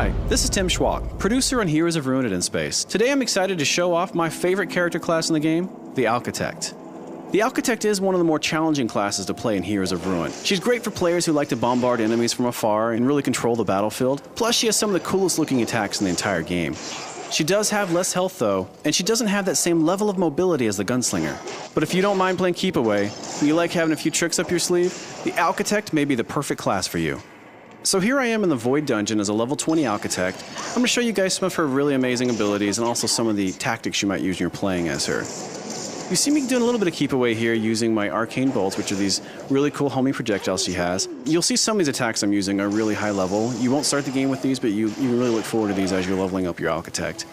Hi, this is Tim Schwalk, producer on Heroes of Ruin in Space. Today I'm excited to show off my favorite character class in the game, the Architect. The Architect is one of the more challenging classes to play in Heroes of Ruin. She's great for players who like to bombard enemies from afar and really control the battlefield. Plus, she has some of the coolest looking attacks in the entire game. She does have less health though, and she doesn't have that same level of mobility as the Gunslinger. But if you don't mind playing keep away, and you like having a few tricks up your sleeve, the Architect may be the perfect class for you. So here I am in the Void Dungeon as a level 20 Architect. I'm going to show you guys some of her really amazing abilities and also some of the tactics you might use when you're playing as her. You see me doing a little bit of keep away here using my arcane bolts, which are these really cool homing projectiles she has. You'll see some of these attacks I'm using are really high level. You won't start the game with these, but you really look forward to these as you're leveling up your Architect.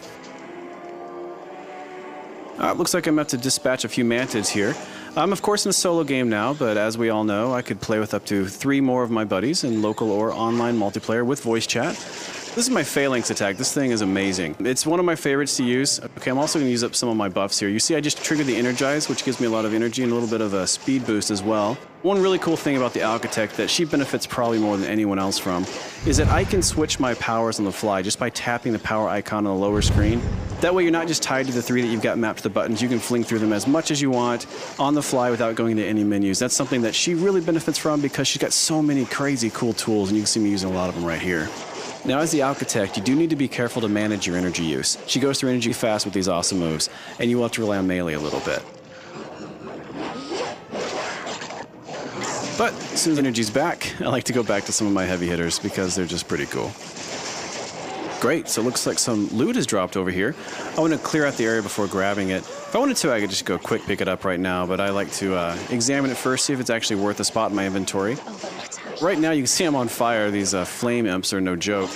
It looks like I'm about to dispatch a few mantids here. I'm of course in a solo game now, but as we all know, I could play with up to 3 more of my buddies in local or online multiplayer with voice chat. This is my Phalanx attack. This thing is amazing. It's one of my favorites to use. Okay, I'm also going to use up some of my buffs here. You see I just triggered the Energize, which gives me a lot of energy and a little bit of a speed boost as well. One really cool thing about the Architect that she benefits probably more than anyone else from is that I can switch my powers on the fly just by tapping the power icon on the lower screen. That way you're not just tied to the 3 that you've got mapped to the buttons. You can fling through them as much as you want on the fly without going into any menus. That's something that she really benefits from because she's got so many crazy cool tools, and you can see me using a lot of them right here. Now, as the Architect, you do need to be careful to manage your energy use. She goes through energy fast with these awesome moves, and you will have to rely on melee a little bit. But as soon as energy's back, I like to go back to some of my heavy hitters because they're just pretty cool. Great, so it looks like some loot has dropped over here. I want to clear out the area before grabbing it. If I wanted to, I could just go quick pick it up right now, but I like to examine it first, see if it's actually worth a spot in my inventory. Right now you can see I'm on fire. These flame imps are no joke.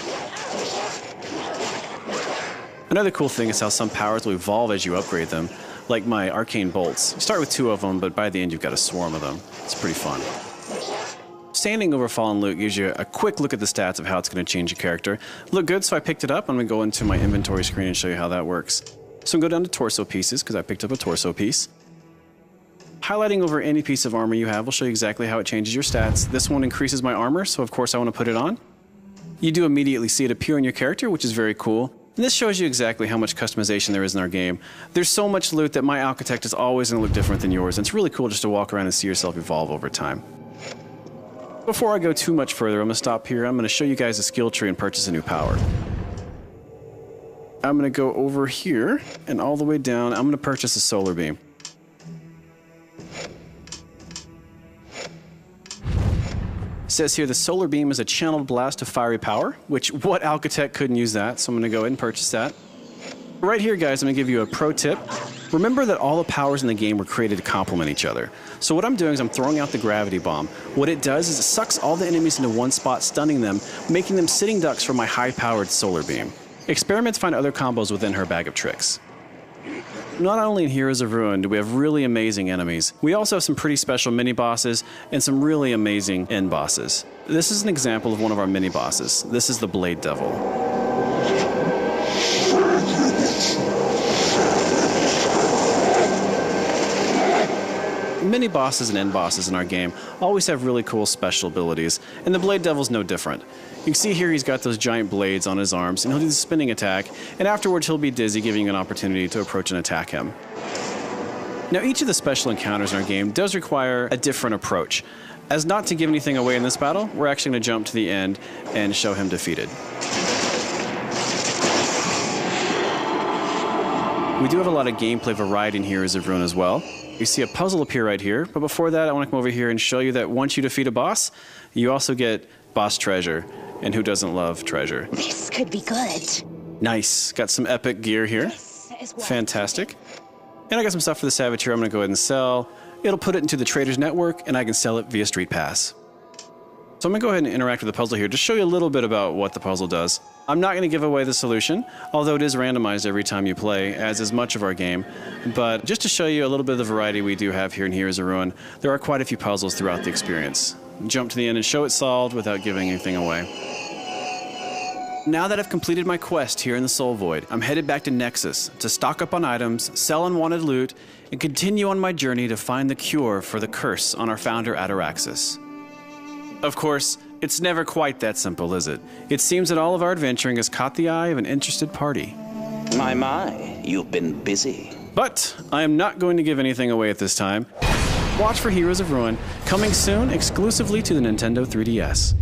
Another cool thing is how some powers will evolve as you upgrade them, like my arcane bolts. You start with 2 of them, but by the end you've got a swarm of them. It's pretty fun. Standing over fallen loot gives you a quick look at the stats of how it's going to change your character. Look good, so I picked it up. I'm going to go into my inventory screen and show you how that works. So I'm going to go down to torso pieces because I picked up a torso piece. Highlighting over any piece of armor you have will show you exactly how it changes your stats. This one increases my armor, so of course I want to put it on. You do immediately see it appear on your character, which is very cool. And this shows you exactly how much customization there is in our game. There's so much loot that my Architect is always going to look different than yours, and it's really cool just to walk around and see yourself evolve over time. Before I go too much further, I'm going to stop here. I'm going to show you guys a skill tree and purchase a new power. I'm going to go over here and all the way down. I'm going to purchase a solar beam. It says here the solar beam is a channeled blast of fiery power, which what Architect couldn't use that, so I'm going to go ahead and purchase that. Right here, guys, I'm going to give you a pro tip. Remember that all the powers in the game were created to complement each other. So what I'm doing is I'm throwing out the gravity bomb. What it does is it sucks all the enemies into one spot, stunning them, making them sitting ducks for my high-powered solar beam. Experiment to find other combos within her bag of tricks. Not only in Heroes of Ruin do we have really amazing enemies, we also have some pretty special mini-bosses and some really amazing end bosses. This is an example of one of our mini-bosses. This is the Blade Devil. Mini bosses and end bosses in our game always have really cool special abilities, and the Blade Devil's no different. You can see here he's got those giant blades on his arms, and he'll do the spinning attack, and afterwards he'll be dizzy, giving you an opportunity to approach and attack him. Now each of the special encounters in our game does require a different approach. As not to give anything away in this battle, we're actually going to jump to the end and show him defeated. We do have a lot of gameplay variety in Heroes of Ruin as well. You see a puzzle appear right here, but before that I want to come over here and show you that once you defeat a boss, you also get boss treasure, and who doesn't love treasure? This could be good. Nice, got some epic gear here. Fantastic. And I got some stuff for the Savage here I'm going to go ahead and sell. It'll put it into the Traders Network, and I can sell it via Street Pass. So I'm going to go ahead and interact with the puzzle here, just show you a little bit about what the puzzle does. I'm not going to give away the solution, although it is randomized every time you play, as is much of our game. But just to show you a little bit of the variety we do have here in Heroes of Ruin, there are quite a few puzzles throughout the experience. Jump to the end and show it solved without giving anything away. Now that I've completed my quest here in the Soul Void, I'm headed back to Nexus to stock up on items, sell unwanted loot, and continue on my journey to find the cure for the curse on our founder Ataraxis. Of course, it's never quite that simple, is it? It seems that all of our adventuring has caught the eye of an interested party. My, you've been busy. But I am not going to give anything away at this time. Watch for Heroes of Ruin, coming soon exclusively to the Nintendo 3DS.